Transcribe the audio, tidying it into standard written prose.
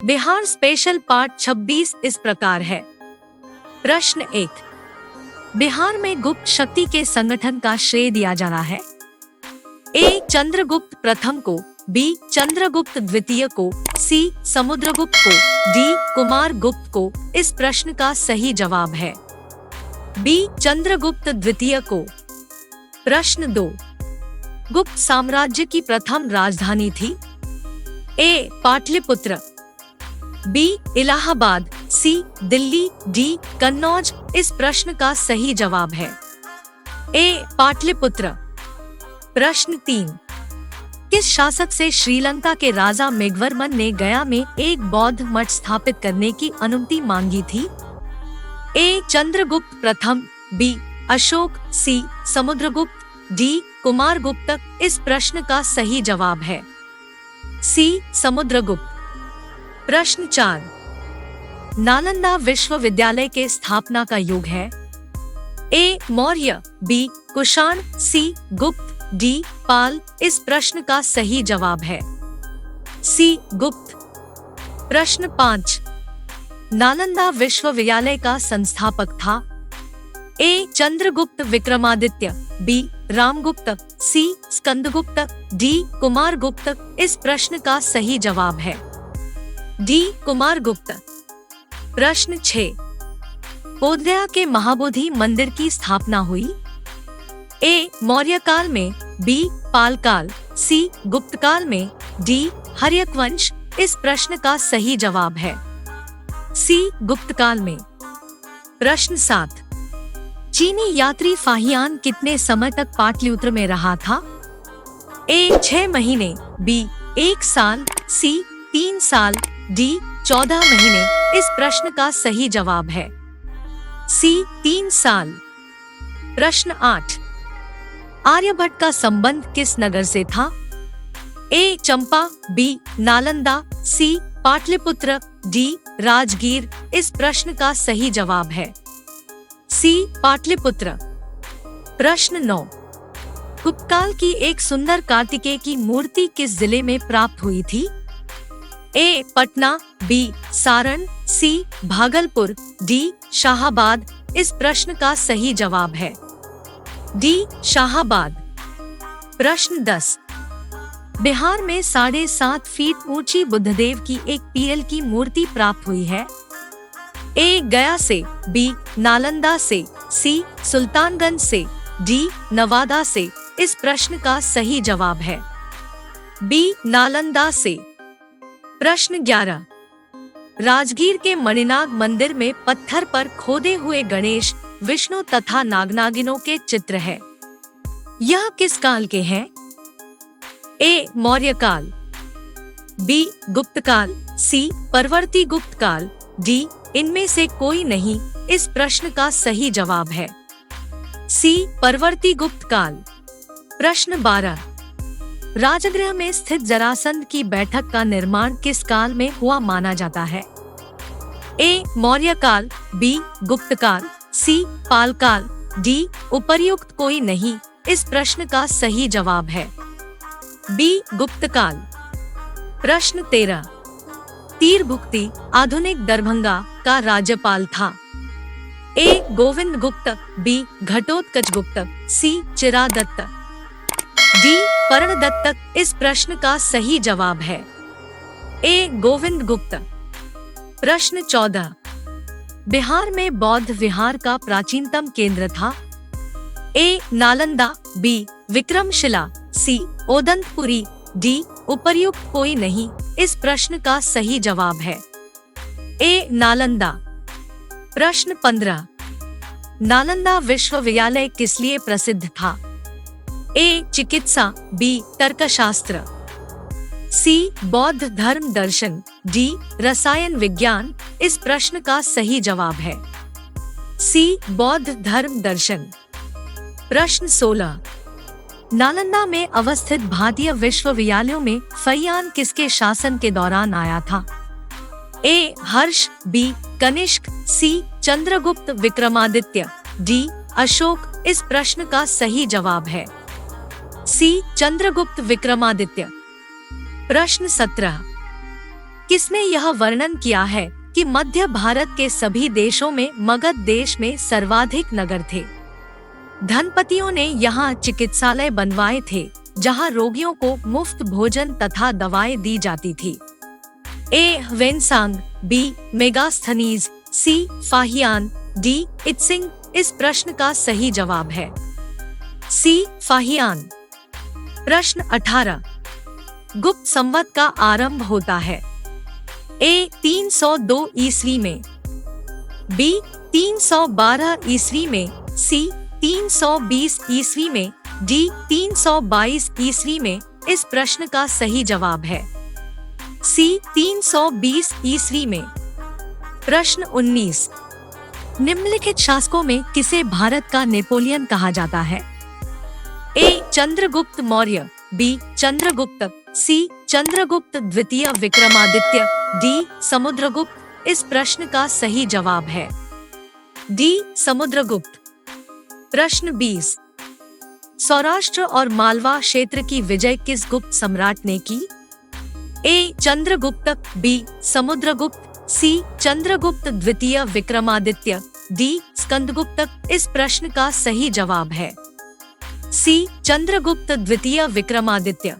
Bihar special part 26 इस प्रकार है। प्रश्न 1, बिहार में गुप्त शक्ति के संगठन का श्रेय दिया जाना है। ए चंद्रगुप्त प्रथम को, बी चंद्रगुप्त द्वितीय को, सी समुद्रगुप्त को, डी कुमार गुप्त को। इस प्रश्न का सही जवाब है बी चंद्रगुप्त द्वितीय को। प्रश्न 2, गुप्त साम्राज्य की प्रथम राजधानी थी। ए पाटलिपुत्र, बी इलाहाबाद, सी दिल्ली, डी कन्नौज। इस प्रश्न का सही जवाब है ए पाटलिपुत्र। प्रश्न 3, किस शासक से श्रीलंका के राजा मेघवर्मन ने गया में एक बौद्ध मठ स्थापित करने की अनुमति मांगी थी। ए चंद्रगुप्त प्रथम, बी अशोक, सी समुद्रगुप्त, डी कुमारगुप्त। इस प्रश्न का सही जवाब है सी समुद्रगुप्त। प्रश्न 4, नालंदा विश्वविद्यालय के स्थापना का युग है। ए मौर्य, बी कुषाण, सी गुप्त, डी पाल। इस प्रश्न का सही जवाब है सी गुप्त। प्रश्न 5, नालंदा विश्वविद्यालय का संस्थापक था। ए चंद्रगुप्त विक्रमादित्य, बी रामगुप्त, सी स्कंदगुप्त, डी कुमारगुप्त। इस प्रश्न का सही जवाब है डी कुमारगुप्त। प्रश्न 6, बोधगया के महाबोधि मंदिर की स्थापना हुई। ए मौर्य काल में, बी पाल काल, सी गुप्त काल में, डी हर्यक वंश। इस प्रश्न का सही जवाब है सी गुप्त काल में। प्रश्न 7, चीनी यात्री फाहियान कितने समय तक पाटलिपुत्र में रहा था। ए 6 महीने, बी 1 साल, सी 3 साल, डी 14 महीने। इस प्रश्न का सही जवाब है सी 3 साल। प्रश्न 8, आर्यभट्ट का संबंध किस नगर से था। ए चंपा, बी नालंदा, सी पाटलिपुत्र, डी राजगीर। इस प्रश्न का सही जवाब है सी पाटलिपुत्र। प्रश्न 9, गुप्तकाल की एक सुंदर कार्तिकेय की मूर्ति किस जिले में प्राप्त हुई थी। ए पटना, बी सारण, सी भागलपुर, डी शाहाबाद। इस प्रश्न का सही जवाब है डी शाहाबाद। प्रश्न 10, बिहार में 7.5 फीट ऊंची बुद्धदेव की एक पीएल की मूर्ति प्राप्त हुई है। ए गया से, बी नालंदा से, सी सुल्तानगंज से, डी नवादा से। इस प्रश्न का सही जवाब है बी नालंदा से। प्रश्न 11, राजगीर के मणिनाग मंदिर में पत्थर पर खोदे हुए गणेश, विष्णु तथा नागनागिनों के चित्र है। यह किस काल के हैं। ए मौर्य काल, बी गुप्त काल, सी परवर्ती गुप्त काल, डी इनमें से कोई नहीं। इस प्रश्न का सही जवाब है सी परवर्ती गुप्त काल। प्रश्न 12, राजगृह में स्थित जरासंध की बैठक का निर्माण किस काल में हुआ माना जाता है। ए मौर्य काल, बी गुप्त काल, सी पाल काल, डी उपर्युक्त कोई नहीं। इस प्रश्न का सही जवाब है बी गुप्त काल। प्रश्न 13, तीरभुक्ति आधुनिक दरभंगा का राज्यपाल था। ए गोविंद गुप्त, बी घटोत्कच गुप्त, सी चिरादत्त, डी पर्णदत्त। इस प्रश्न का सही जवाब है ए गोविंद गुप्त। प्रश्न 14, बिहार में बौद्ध विहार का प्राचीनतम केंद्र था। ए नालंदा, बी विक्रमशिला, सी ओदंतपुरी, डी उपर्युक्त कोई नहीं। इस प्रश्न का सही जवाब है ए नालंदा। प्रश्न 15, नालंदा विश्वविद्यालय किस लिए प्रसिद्ध था। ए चिकित्सा, बी तर्कशास्त्र, सी बौद्ध धर्म दर्शन, डी रसायन विज्ञान। इस प्रश्न का सही जवाब है सी बौद्ध धर्म दर्शन। प्रश्न 16, नालंदा में अवस्थित भारतीय विश्वविद्यालयों में फहियान किसके शासन के दौरान आया था। ए हर्ष, बी कनिष्क, सी चंद्रगुप्त विक्रमादित्य, डी अशोक। इस प्रश्न का सही जवाब है सी चंद्रगुप्त विक्रमादित्य। प्रश्न 17, किसने यह वर्णन किया है कि मध्य भारत के सभी देशों में मगध देश में सर्वाधिक नगर थे? धनपतियों ने यहाँ चिकित्सालय बनवाए थे जहाँ रोगियों को मुफ्त भोजन तथा दवाएं दी जाती थी। ए वेनसांग, बी मेगास्थनीज, सी फाहियान, डी इत्सिंग इस प्रश्न का सही जवाब है सी फाहियान। प्रश्न 18। गुप्त संवत का आरंभ होता है ए 302 ईस्वी में, बी 312 ईस्वी में, सी 320 ईस्वी में, डी 322 ईस्वी में। इस प्रश्न का सही जवाब है सी 320 ईस्वी में। प्रश्न 19। निम्नलिखित शासकों में किसे भारत का नेपोलियन कहा जाता है? ए चंद्रगुप्त मौर्य, बी चंद्रगुप्त, सी चंद्रगुप्त द्वितीय विक्रमादित्य, डी समुद्रगुप्त। इस प्रश्न का सही जवाब है डी समुद्रगुप्त। प्रश्न 20। सौराष्ट्र और मालवा क्षेत्र की विजय किस गुप्त सम्राट ने की? ए चंद्रगुप्त, बी समुद्रगुप्त, सी चंद्रगुप्त द्वितीय विक्रमादित्य, डी स्कंदगुप्त। इस प्रश्न का सही जवाब है सी चंद्रगुप्त द्वितीय विक्रमादित्य।